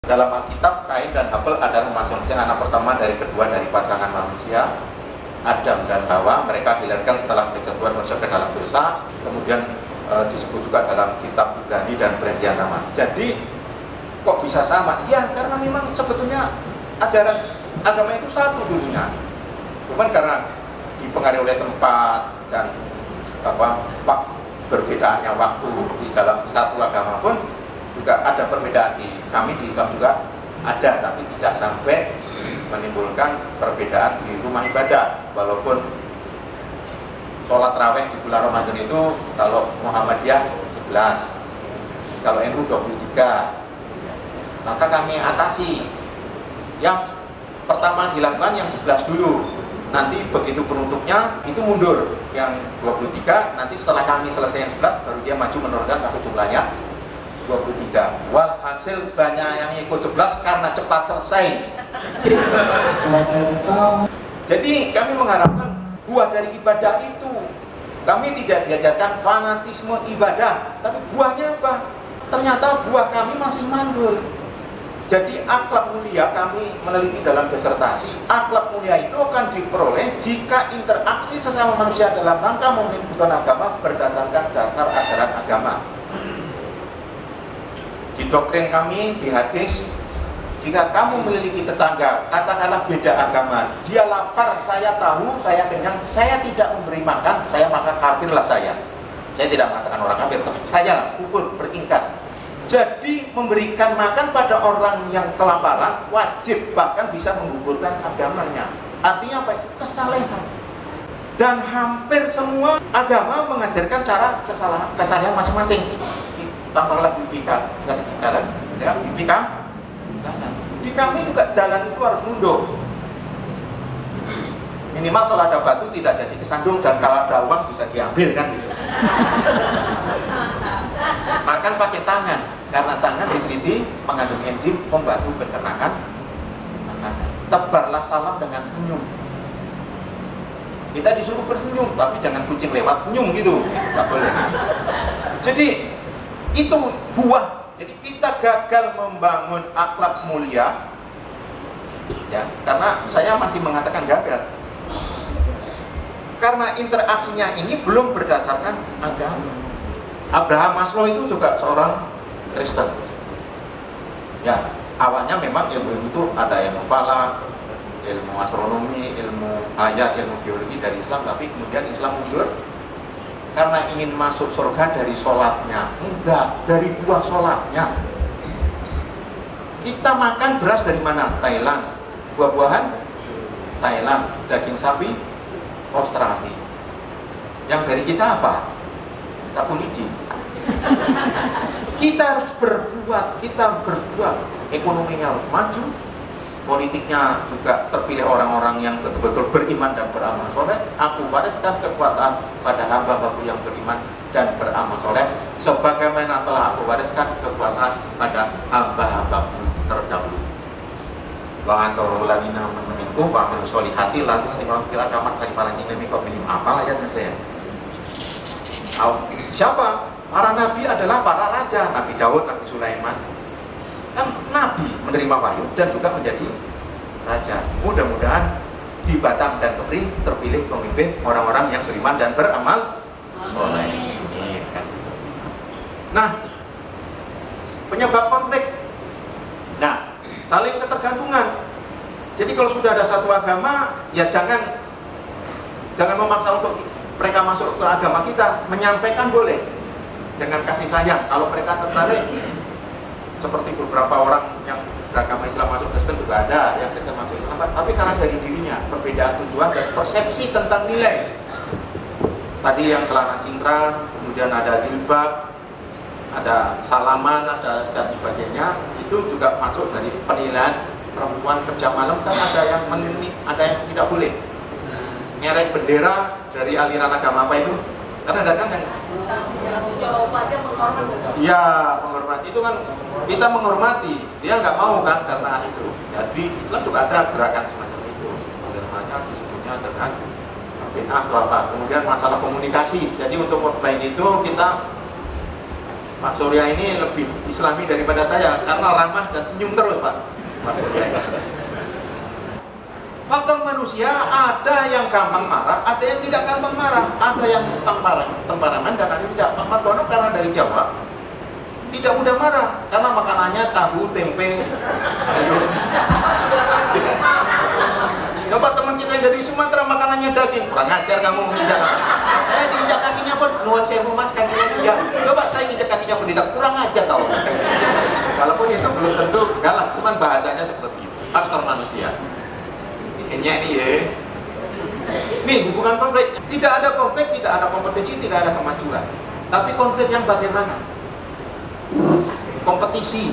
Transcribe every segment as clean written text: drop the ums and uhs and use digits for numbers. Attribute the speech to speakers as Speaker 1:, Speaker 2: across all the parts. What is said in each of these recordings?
Speaker 1: Dalam Alkitab, Kain dan Habel adalah masing-masing anak pertama dari kedua dari pasangan manusia, Adam dan Hawa. Mereka dilahirkan setelah kejatuhan manusia ke dalam dosa. Kemudian disebut juga dalam kitab Ibrani dan Perjanjian Lama. Jadi kok bisa sama? Ya karena memang sebetulnya ajaran agama itu satu dulunya. Cuman karena dipengaruhi oleh tempat dan berbedaannya waktu di dalam satu agama pun juga ada perbedaan. Kami di Islam juga ada, tapi tidak sampai menimbulkan perbedaan di rumah ibadah. Walaupun sholat raweh di bulan Ramadan itu kalau Muhammadiyah 11, kalau NU 23, maka kami atasi. Yang pertama dilakukan yang 11 dulu, nanti begitu penutupnya itu mundur yang 23, nanti setelah kami selesai yang 11 baru dia maju menurunkan sampai jumlahnya 23. Walhasil banyak yang ikut 11 karena cepat selesai. Jadi kami mengharapkan buah dari ibadah itu, kami tidak diajarkan fanatisme ibadah, tapi buahnya apa? Ternyata buah kami masih mandul. Jadi akhlak mulia, kami meneliti dalam disertasi, akhlak mulia itu akan diperoleh jika interaksi sesama manusia dalam rangka memenuhi agama berdasarkan dasar ajaran agama. Di doktrin kami, di hadis, jika kamu memiliki tetangga, katakanlah beda agama, dia lapar, saya tahu, saya kenyang, saya tidak memberi makan, saya maka kafirlah saya. Saya tidak mengatakan orang kafir, tapi saya ukur beringkat. Jadi memberikan makan pada orang yang kelaparan wajib, bahkan bisa menggugurkan agamanya. Artinya apa? Kesalehan. Dan hampir semua agama mengajarkan cara kesalehan masing-masing. Tambahlah BPK dari jalan, ya BPK. Di kami juga jalan itu harus mundur. Minimal kalau ada batu tidak jadi kesandung, dan kalau ada uang bisa diambil kan gitu. Makan pakai tangan, karena tangan diteliti mengandung enzim membantu pencernaan makanan. Tebarlah salam dengan senyum. Kita disuruh bersenyum, tapi jangan kucing lewat senyum gitu, nggak boleh. Jadi itu buah. Jadi kita gagal membangun akhlak mulia, ya, karena saya masih mengatakan gagal. Karena interaksinya ini belum berdasarkan agama. Abraham Maslow itu juga seorang Kristen. Ya, awalnya memang ilmu itu ada ilmu falak, ilmu astronomi, ilmu ayat, ilmu biologi dari Islam, tapi kemudian Islam mundur karena ingin masuk surga dari sholatnya. Enggak, dari buah sholatnya. Kita makan beras dari mana? Thailand. Buah-buahan? Thailand. Daging sapi? Australia. Yang dari kita apa? Sapu lidi. Kita harus berbuat, ekonominya harus maju, politiknya juga terpilih orang-orang yang betul-betul beriman dan beramal soleh. Aku wariskan kekuasaan pada hamba-hambaku yang beriman dan beramal soleh, sebagaimana telah aku wariskan kekuasaan pada hamba-hambaku terdahulu. Wa antarul ladina minkum wa amilus solihati lalu timang kira kamat dari palantina miko minim apa ayatnya saya. Siapa? Para nabi adalah para raja. Nabi Daud, Nabi Sulaiman kan nabi, menerima wahyu dan juga menjadi raja. Mudah-mudahan di Batam dan Kepri terpilih pemimpin orang-orang yang beriman dan beramal soleh. Nah, penyebab konflik, nah, saling ketergantungan. Jadi kalau sudah ada satu agama, ya jangan memaksa untuk mereka masuk ke agama kita. Menyampaikan boleh dengan kasih sayang. Kalau mereka tertarik, seperti beberapa orang yang beragama Islam masuk Kristen juga ada, yang Kristen masuk Islam, tapi karena dari dirinya perbedaan tujuan dan persepsi tentang nilai. Tadi yang celana cingkrang, kemudian ada jilbab, ada salaman, ada dan sebagainya, itu juga masuk dari penilaian. Perempuan kerja malam kan ada yang menilai, ada yang tidak boleh. Ngerek bendera dari aliran agama apa itu? Karena ada kan yang ya menghormati, itu kan kita menghormati, dia nggak mau kan karena itu. Jadi Islam juga ada gerakan semacam itu, namanya disebutnya dengan bid'ah atau apa. Kemudian masalah komunikasi. Jadi untuk offline itu kita Pak Surya ini lebih islami daripada saya karena ramah dan senyum terus Pak Surya. Faktor manusia ada yang gampang marah, ada yang tidak gampang marah, ada yang temperamen dan ada yang tidak. Pak Martono karena dari Jawa tidak mudah marah karena makanannya tahu, tempe, sayur. Coba teman kita yang dari Sumatera makanannya daging, kurang ajar kamu menginjak. Saya diinjak kakinya pun, nuwun sewu mas kakinya injak. Coba saya injak kakinya pun tidak, kurang ajar kau. Walaupun itu belum tentu galak, cuman bahasanya seperti itu. Faktor manusia. Ini ya. Nih hubungan konflik, tidak ada konflik, tidak ada kompetisi, tidak ada kemajuan. Tapi konflik yang bagaimana? Kompetisi.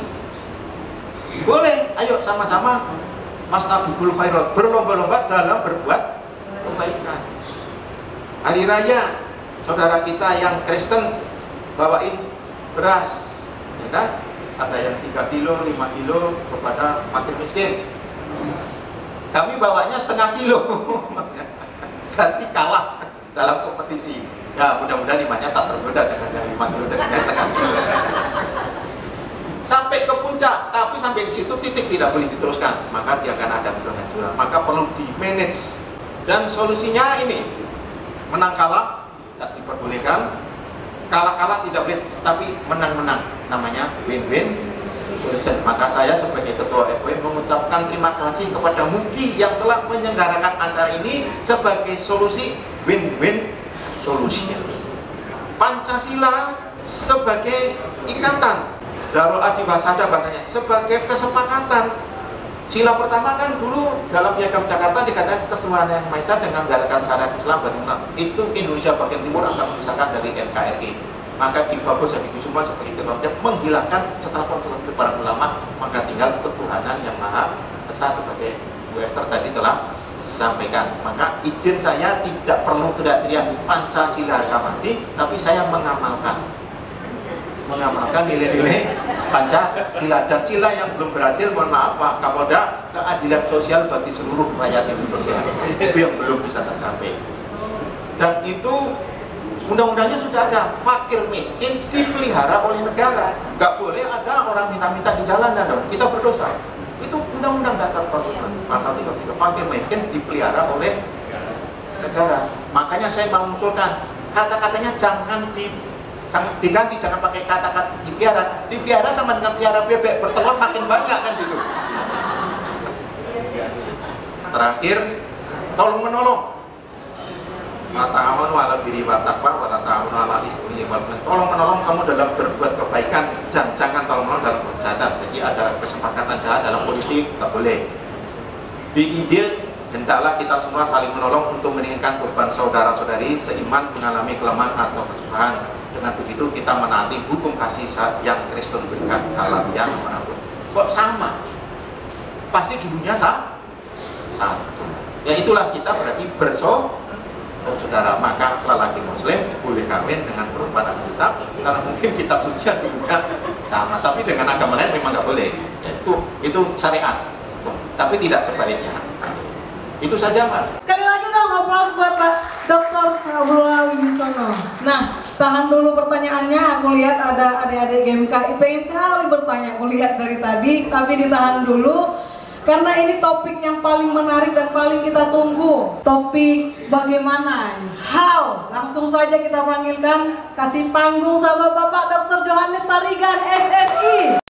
Speaker 1: Boleh, ayo sama-sama Mas Nabibul Khairat berlomba-lomba dalam berbuat kebaikan. Hari raya, saudara kita yang Kristen bawain beras, ya kan? Ada yang 3 kilo, 5 kilo kepada fakir miskin. Kami bawanya setengah kilo. Berarti kalah dalam kompetisi. Ya mudah-mudahan imannya tak tergoda dengan yang 5 kilo dan setengah kilo. Sampai ke puncak, tapi sampai di situ titik tidak boleh diteruskan, maka dia akan ada kehancuran. Maka perlu di manage. Dan solusinya ini, menang kalah tidak diperbolehkan, kalah tidak boleh, tapi menang-menang, namanya win-win solution. Maka saya sebagai ketua FW mengucapkan terima kasih kepada MUGI yang telah menyelenggarakan acara ini sebagai solusi win-win solution. Pancasila sebagai ikatan, Darul Adi Wasada bahasanya sebagai kesepakatan. Sila pertama kan dulu dalam Piagam Jakarta dikatakan Ketuhanan Yang Maha Esa dengan menggalakkan syariat Islam bagaimana itu Indonesia bagian timur akan memisahkan dari NKRI. Maka Ki Bagos Hadikusuma sebagai ketua menghilangkan setelah konsultasi para ulama, maka tinggal Ketuhanan Yang Maha Esa sebagai Bu Esther tadi telah sampaikan. Maka izin saya tidak perlu teriak-teriak Pancasila harga mati, tapi saya mengamalkan nilai-nilai Pancasila. Dan sila yang belum berhasil, mohon maaf Pak Kapolda, keadilan sosial bagi seluruh rakyat Indonesia itu yang belum bisa tercapai. Dan itu undang-undangnya sudah ada, fakir miskin dipelihara oleh negara. Nggak boleh ada orang minta-minta di jalanan, kita berdosa. Itu undang-undang dasar pasal 33, fakir miskin dipelihara oleh negara. Makanya saya mengusulkan kata-katanya jangan diganti, jangan pakai kata-kata dipelihara sama dengan pelihara bebek, bertelur makin banyak kan gitu. Terakhir, tolong menolong. Ta'awanu 'alal birri wat taqwa wa la ta'awanu 'alal itsmi wal 'udwan. Tolong menolong kamu dalam berbuat kebaikan dan jangan tolong menolong dalam kejahatan. Jadi ada kesepakatan jahat dalam politik, tak boleh. Di Injil, hendaklah kita semua saling menolong untuk meringankan beban saudara-saudari seiman mengalami kelemahan atau kesusahan. Dengan begitu kita menaati hukum kasih yang Kristus berikan dalam yang manapun. Kok sama? Pasti dulunya satu. Ya itulah kita berarti bersaudara. Maka lelaki muslim boleh kawin dengan perempuan ahli kitab karena mungkin kitab suci juga sama, tapi dengan agama lain memang nggak boleh. Itu syariat. Tapi tidak sebaliknya. Itu saja Mbak.
Speaker 2: Sekali lagi dong aplaus buat Pak Dr. Sahrul Wibisono. Nah, tahan dulu pertanyaannya. Aku lihat ada adik-adik GMKI pengen kali bertanya. Aku lihat dari tadi, tapi ditahan dulu karena ini topik yang paling menarik dan paling kita tunggu. Topik bagaimana? How? Langsung saja kita panggilkan, kasih panggung sama Bapak Dr. Johannes Tarigan, SSI.